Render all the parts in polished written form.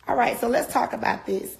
All right, so let's talk about this.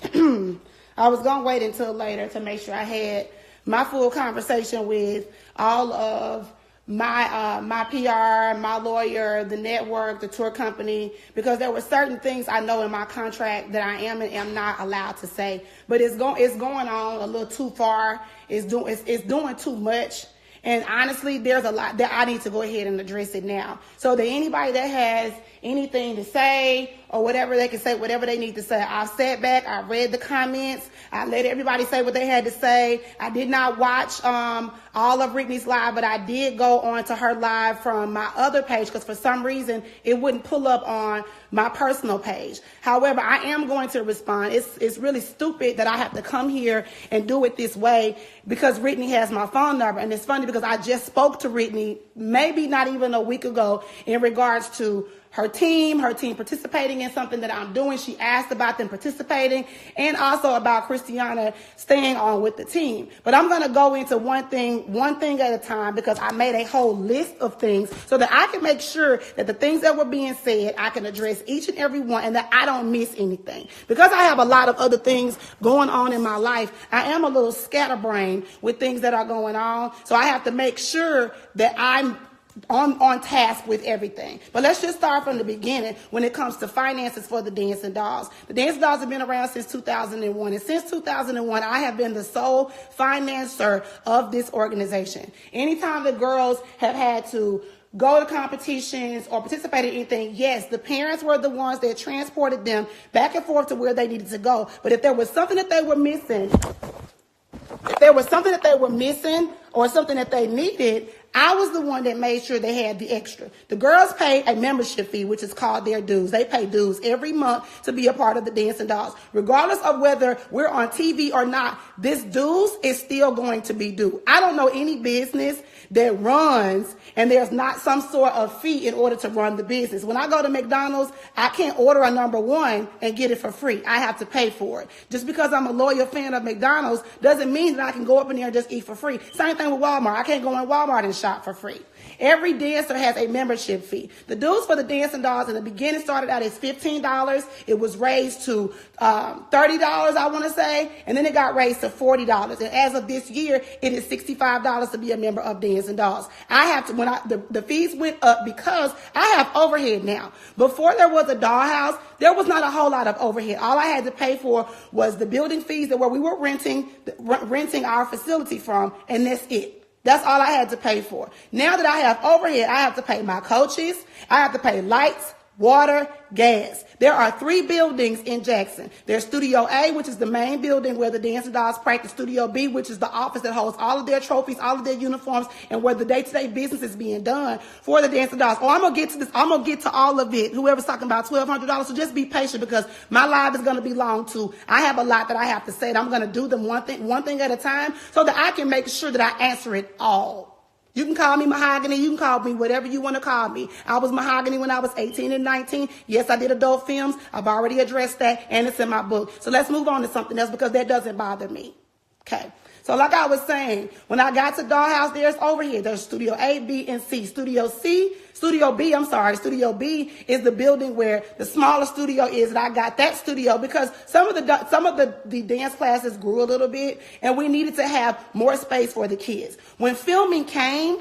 I was going to wait until later to make sure I had my full conversation with all of my PR, my lawyer, the network, the tour company, because there were certain things I know in my contract that I am and am not allowed to say. But it's going on a little too far. It's doing too much. And honestly, there's a lot that I need to go ahead and address it now. So that anybody that has anything to say or whatever, they can say whatever they need to say. I've sat back, I read the comments, I let everybody say what they had to say. I did not watch all of Rittany's live, but I did go on to her live from my other page because for some reason it wouldn't pull up on my personal page. However, I am going to respond. It's really stupid that I have to come here and do it this way because Rittany has my phone number. And it's funny because I just spoke to Rittany maybe not even a week ago in regards to her team participating in something that I'm doing. She asked about them participating and also about Dianna staying on with the team. But I'm going to go into one thing at a time because I made a whole list of things so that I can make sure that the things that were being said, I can address each and every one and that I don't miss anything. Because I have a lot of other things going on in my life, I am a little scatterbrained with things that are going on. So I have to make sure that I'm on task with everything. But let's just start from the beginning when it comes to finances for the Dancing Dolls. The Dancing Dolls have been around since 2001. And since 2001, I have been the sole financer of this organization. Anytime the girls have had to go to competitions or participate in anything, yes, the parents were the ones that transported them back and forth to where they needed to go. But if there was something that they were missing, or something that they needed, I was the one that made sure they had the extra. The girls pay a membership fee, which is called their dues. They pay dues every month to be a part of the Dancing Dolls. Regardless of whether we're on TV or not, this dues is still going to be due. I don't know any business that runs and there's not some sort of fee in order to run the business. When I go to McDonald's, I can't order a number one and get it for free. I have to pay for it. Just because I'm a loyal fan of McDonald's doesn't mean that I can go up in there and just eat for free. Same thing with Walmart. I can't go in Walmart and shop for free. Every dancer has a membership fee. The dues for the Dancing Dolls in the beginning started out as $15. It was raised to $30, I want to say, and then it got raised to $40. And as of this year, it is $65 to be a member of Dancing Dolls. I have to, the fees went up because I have overhead now. Before there was a dollhouse, there was not a whole lot of overhead. All I had to pay for was the building fees that where we were renting our facility from, and that's it. That's all I had to pay for. Now that I have overhead, I have to pay my coaches. I have to pay lights, water, gas. There are 3 buildings in Jackson. There's Studio A, which is the main building where the Dancing Dolls practice. Studio B, which is the office that holds all of their trophies, all of their uniforms, and where the day-to-day business is being done for the Dancing Dolls. Oh, I'm going to get to this. I'm going to get to all of it. Whoever's talking about $1,200. So just be patient because my live is going to be long too. I have a lot that I have to say, and I'm going to do them one thing at a time so that I can make sure that I answer it all. You can call me Mahogany. You can call me whatever you want to call me. I was Mahogany when I was 18 and 19. Yes, I did adult films. I've already addressed that, and it's in my book. So let's move on to something else because that doesn't bother me. Okay. So like I was saying, when I got to Dollhouse, there's overhead. There's Studio A, B, and C. Studio B is the building where the smaller studio is, and I got that studio because some of the dance classes grew a little bit, and we needed to have more space for the kids. When filming came,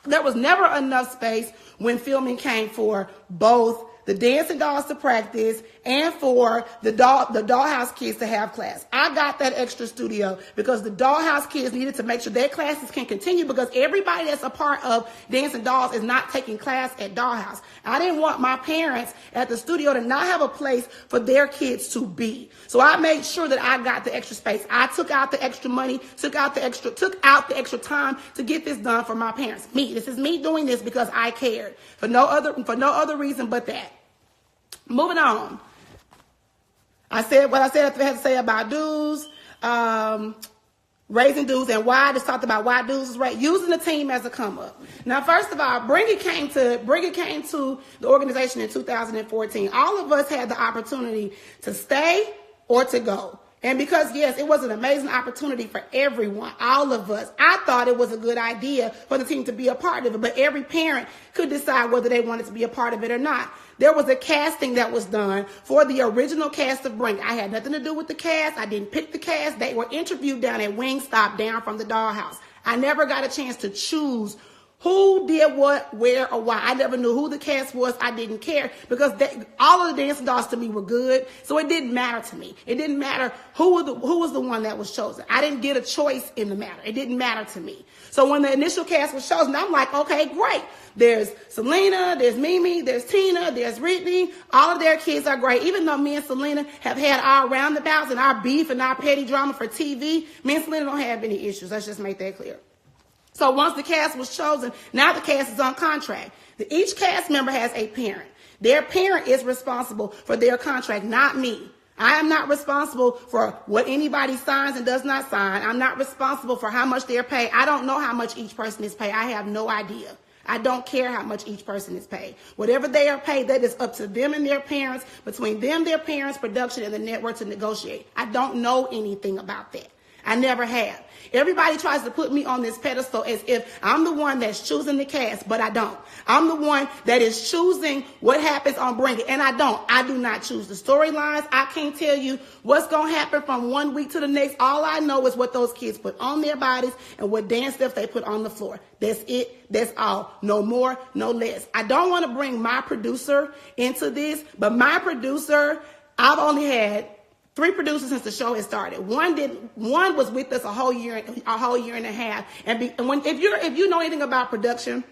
there was never enough space when filming came for both the Dancing Dolls to practice and for the Dollhouse kids to have class. I got that extra studio because the Dollhouse kids needed to make sure their classes can continue because everybody that's a part of Dancing Dolls is not taking class at Dollhouse. I didn't want my parents at the studio to not have a place for their kids to be. So I made sure that I got the extra space. I took out the extra money, took out the extra time to get this done for my parents. This is me doing this because I cared for no other reason but that. Moving on. I said what I said I had to say about dues, raising dues, and why. I just talked about why dues is raised, using the team as a come up. Now, first of all, Bring It came to the organization in 2014. All of us had the opportunity to stay or to go. And because, yes, it was an amazing opportunity for everyone, all of us. I thought it was a good idea for the team to be a part of it, but every parent could decide whether they wanted to be a part of it or not. There was a casting that was done for the original cast of Bring It. I had nothing to do with the cast. I didn't pick the cast. They were interviewed down at Wingstop down from the Dollhouse. I never got a chance to choose who did what, where, or why. I never knew who the cast was. I didn't care because all of the dancing dolls to me were good. So it didn't matter to me. It didn't matter who was the one that was chosen. I didn't get a choice in the matter. It didn't matter to me. So when the initial cast was chosen, I'm like, okay, great. There's Selena, there's Mimi, there's Tina, there's Rittany. All of their kids are great. Even though me and Selena have had our roundabouts and our beef and our petty drama for TV, me and Selena don't have any issues. Let's just make that clear. So once the cast was chosen, now the cast is on contract. Each cast member has a parent. Their parent is responsible for their contract, not me. I am not responsible for what anybody signs and does not sign. I'm not responsible for how much they're paid. I don't know how much each person is paid. I have no idea. I don't care how much each person is paid. Whatever they are paid, that is up to them and their parents, between them, their parents, production, and the network to negotiate. I don't know anything about that. I never have. Everybody tries to put me on this pedestal as if I'm the one that's choosing the cast, but I don't. I'm the one that is choosing what happens on Bring It, and I don't. I do not choose the storylines. I can't tell you what's going to happen from one week to the next. All I know is what those kids put on their bodies and what dance steps they put on the floor. That's it. That's all. No more, no less. I don't want to bring my producer into this, but my producer, I've only had 3 producers since the show has started. One was with us a whole year and a half. If you know anything about production,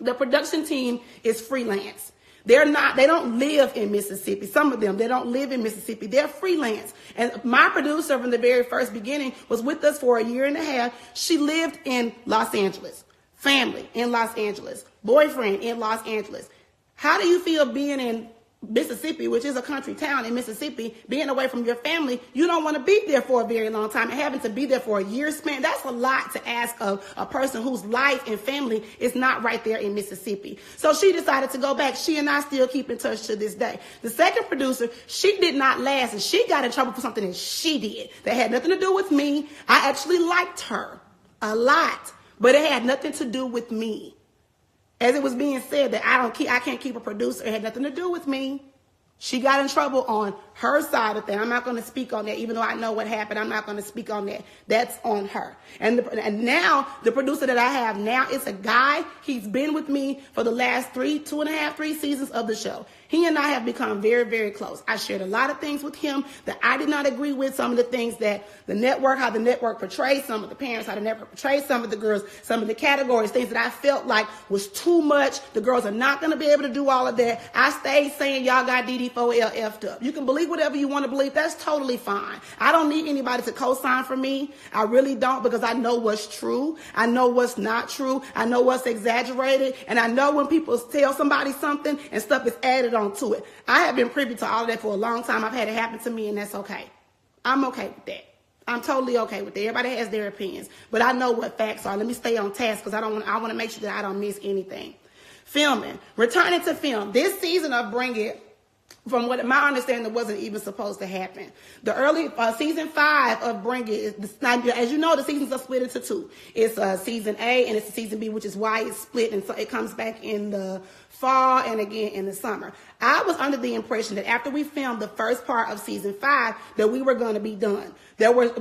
the production team is freelance. They don't live in Mississippi. Some of them, they don't live in Mississippi. They're freelance. And my producer from the very first beginning was with us for a year and a half. She lived in Los Angeles, family in Los Angeles, boyfriend in Los Angeles. How do you feel being in Mississippi, which is a country town in Mississippi, being away from your family? You don't want to be there for a very long time, and having to be there for a year span, that's a lot to ask of a person whose life and family is not right there in Mississippi. So she decided to go back. She and I still keep in touch to this day. The second producer, she did not last, and she got in trouble for something that she did that had nothing to do with me. I actually liked her a lot, but it had nothing to do with me. As it was being said that I can't keep a producer, it had nothing to do with me. She got in trouble on her side of things. I'm not going to speak on that, even though I know what happened. I'm not going to speak on that. That's on her. And now the producer that I have now is a guy. He's been with me for the last 3 seasons of the show. He and I have become very, very close. I shared a lot of things with him that I did not agree with. Some of the things that how the network portrays some of the parents, how the network portrays some of the girls, some of the categories, things that I felt like was too much. The girls are not going to be able to do all of that. I stayed saying y'all got DD4L effed up. You can believe whatever you want to believe. That's totally fine. I don't need anybody to co-sign for me. I really don't, because I know what's true. I know what's not true. I know what's exaggerated. And I know when people tell somebody something and stuff is added on to it. I have been privy to all of that for a long time. I've had it happen to me, and that's okay. I'm okay with that. I'm totally okay with that. Everybody has their opinions, but I know what facts are. Let me stay on task because I want to make sure that I don't miss anything. Filming, returning to film. This season of Bring It, from what my understanding, wasn't even supposed to happen. The early season 5 of Bring It, as you know, the seasons are split into 2. It's season A and it's season B, which is why it's split, and so it comes back in the fall and again in the summer. I was under the impression that after we filmed the first part of season 5, that we were going to be done.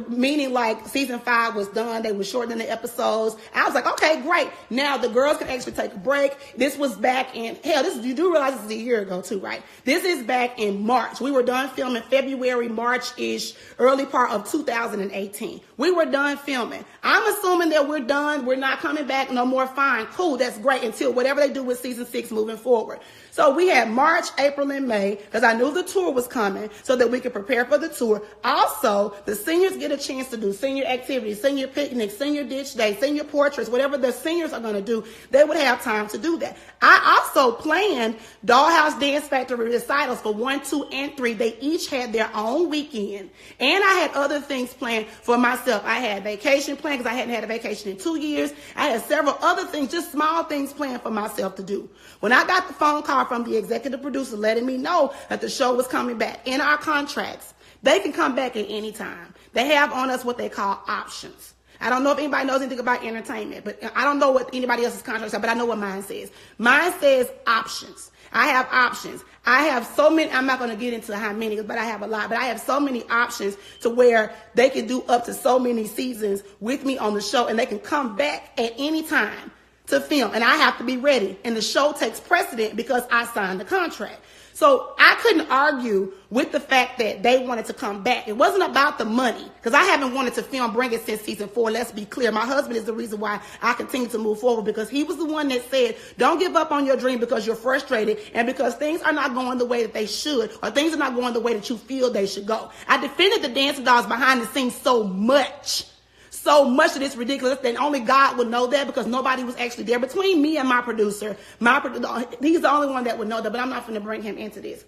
Meaning like season 5 was done. They were shortening the episodes. I was like, okay, great. Now the girls can actually take a break. This was back in, you do realize this is a year ago too, right? This is back in March. We were done filming February, March-ish, early part of 2018. We were done filming. I'm assuming that we're done. We're not coming back no more. Fine, cool, that's great, until whatever they do with season 6 moving forward. So we had March, April, and May, because I knew the tour was coming so that we could prepare for the tour. Also, the seniors get a chance to do senior activities, senior picnics, senior ditch day, senior portraits, whatever the seniors are going to do, they would have time to do that. I also planned Dollhouse Dance Factory recitals for 1, 2, and 3. They each had their own weekend. And I had other things planned for myself. I had vacation planned because I hadn't had a vacation in 2 years. I had several other things, just small things planned for myself to do. When I got the phone call from the executive producer letting me know that the show was coming back, in our contracts, they can come back at any time. They have on us what they call options. I don't know if anybody knows anything about entertainment, but I don't know what anybody else's contracts are, but I know what mine says. Mine says options. I have options. I have so many, I'm not going to get into how many, but I have a lot, but I have so many options to where they can do up to so many seasons with me on the show, and they can come back at any time to film, and I have to be ready, and the show takes precedent because I signed the contract. So I couldn't argue with the fact that they wanted to come back. It wasn't about the money, because I haven't wanted to film Bring It since season 4. Let's be clear. My husband is the reason why I continue to move forward, because he was the one that said, don't give up on your dream because you're frustrated and because things are not going the way that they should, or things are not going the way that you feel they should go. I defended the dancing dolls behind the scenes so much that it's ridiculous, that only God would know that, because nobody was actually there between me and my producer. He's the only one that would know that, but I'm not going to bring him into this.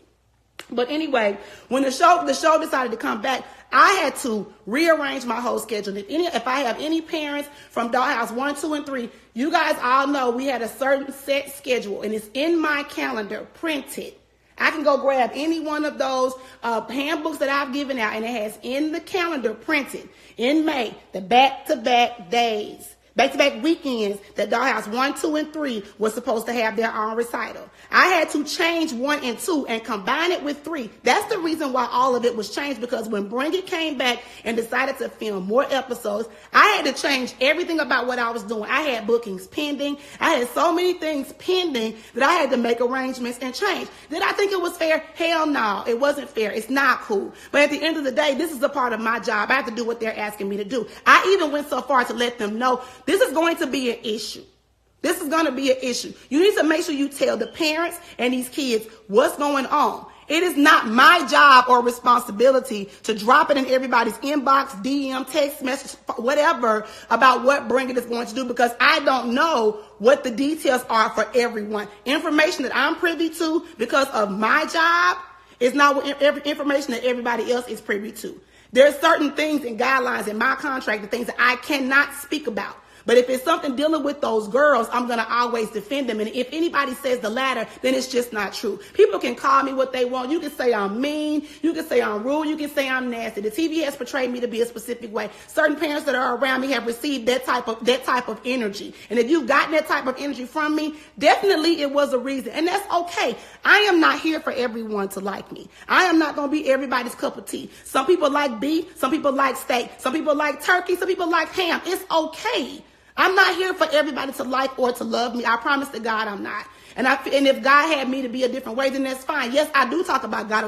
But anyway, when the show decided to come back, I had to rearrange my whole schedule. If I have any parents from Dollhouse 1, 2, and 3, you guys all know we had a certain set schedule, and it's in my calendar, printed. I can go grab any one of those handbooks that I've given out, and it has in the calendar printed in May the back-to-back days, back-to-back weekends that Dollhouse 1, 2, and 3 was supposed to have their own recital. I had to change 1 and 2 and combine it with 3. That's the reason why all of it was changed, because when Bring It came back and decided to film more episodes, I had to change everything about what I was doing. I had bookings pending. I had so many things pending that I had to make arrangements and change. Did I think it was fair? Hell no, it wasn't fair. It's not cool. But at the end of the day, this is a part of my job. I have to do what they're asking me to do. I even went so far to let them know this is going to be an issue. This is going to be an issue. You need to make sure you tell the parents and these kids what's going on. It is not my job or responsibility to drop it in everybody's inbox, DM, text message, whatever, about what Bring It is going to do, because I don't know what the details are for everyone. Information that I'm privy to because of my job is not what information that everybody else is privy to. There are certain things and guidelines in my contract, the things that I cannot speak about. But if it's something dealing with those girls, I'm going to always defend them. And if anybody says the latter, then it's just not true. People can call me what they want. You can say I'm mean. You can say I'm rude. You can say I'm nasty. The TV has portrayed me to be a specific way. Certain parents that are around me have received that type of energy. And if you've gotten that type of energy from me, definitely it was a reason. And that's okay. I am not here for everyone to like me. I am not going to be everybody's cup of tea. Some people like beef. Some people like steak. Some people like turkey. Some people like ham. It's okay. I'm not here for everybody to like or to love me. I promise to God I'm not. And if God had me to be a different way, then that's fine. Yes, I do talk about God a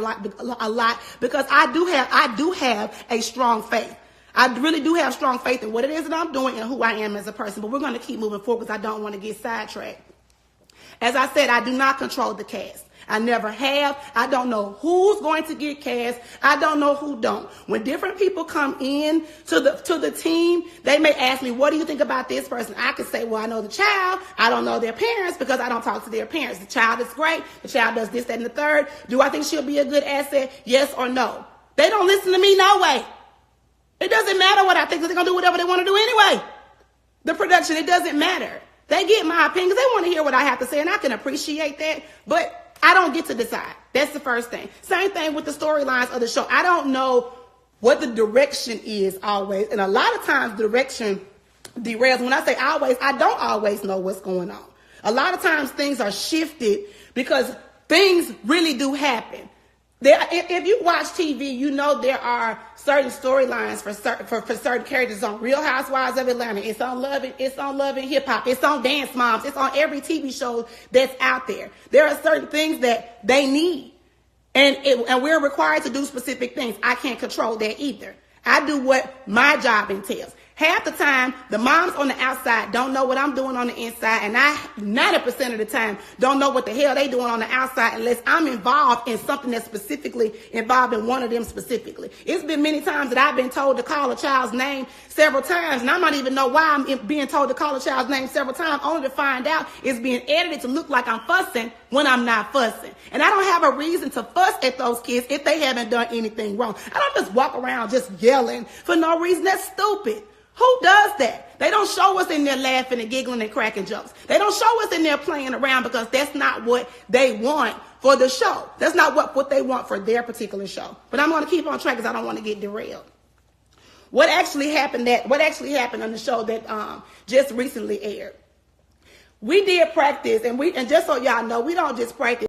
lot because I do have a strong faith. I really do have strong faith in what it is that I'm doing and who I am as a person. But we're going to keep moving forward because I don't want to get sidetracked. As I said, I do not control the cast. I never have. I don't know who's going to get cast. I don't know who don't. When different people come in to the team, they may ask me, what do you think about this person? I could say, well, I know the child. I don't know their parents because I don't talk to their parents. The child is great. The child does this, that, and the third. Do I think she'll be a good asset? Yes or no? They don't listen to me no way. It doesn't matter what I think. They're going to do whatever they want to do anyway. The production, it doesn't matter. They get my opinion because they want to hear what I have to say, and I can appreciate that. But I don't get to decide. That's the first thing. Same thing with the storylines of the show. I don't know what the direction is always. And a lot of times direction derails. When I say always, I don't always know what's going on. A lot of times things are shifted because things really do happen. If you watch TV, you know there are certain storylines for certain characters on Real Housewives of Atlanta. It's on Love and Hip Hop. It's on Dance Moms. It's on every TV show that's out there. There are certain things that they need, and we're required to do specific things. I can't control that either. I do what my job entails. Half the time, the moms on the outside don't know what I'm doing on the inside, and I 90% of the time don't know what the hell they doing on the outside unless I'm involved in something that's specifically involved in one of them specifically. It's been many times that I've been told to call a child's name several times, and I might even know why I'm being told to call a child's name several times, only to find out it's being edited to look like I'm fussing when I'm not fussing. And I don't have a reason to fuss at those kids if they haven't done anything wrong. I don't just walk around just yelling for no reason. That's stupid. Who does that? They don't show us in there laughing and giggling and cracking jokes. They don't show us in there playing around because that's not what they want for the show. That's not what they want for their particular show. But I'm going to keep on track because I don't want to get derailed. What actually happened on the show that just recently aired? We did practice, and just so y'all know, we don't just practice.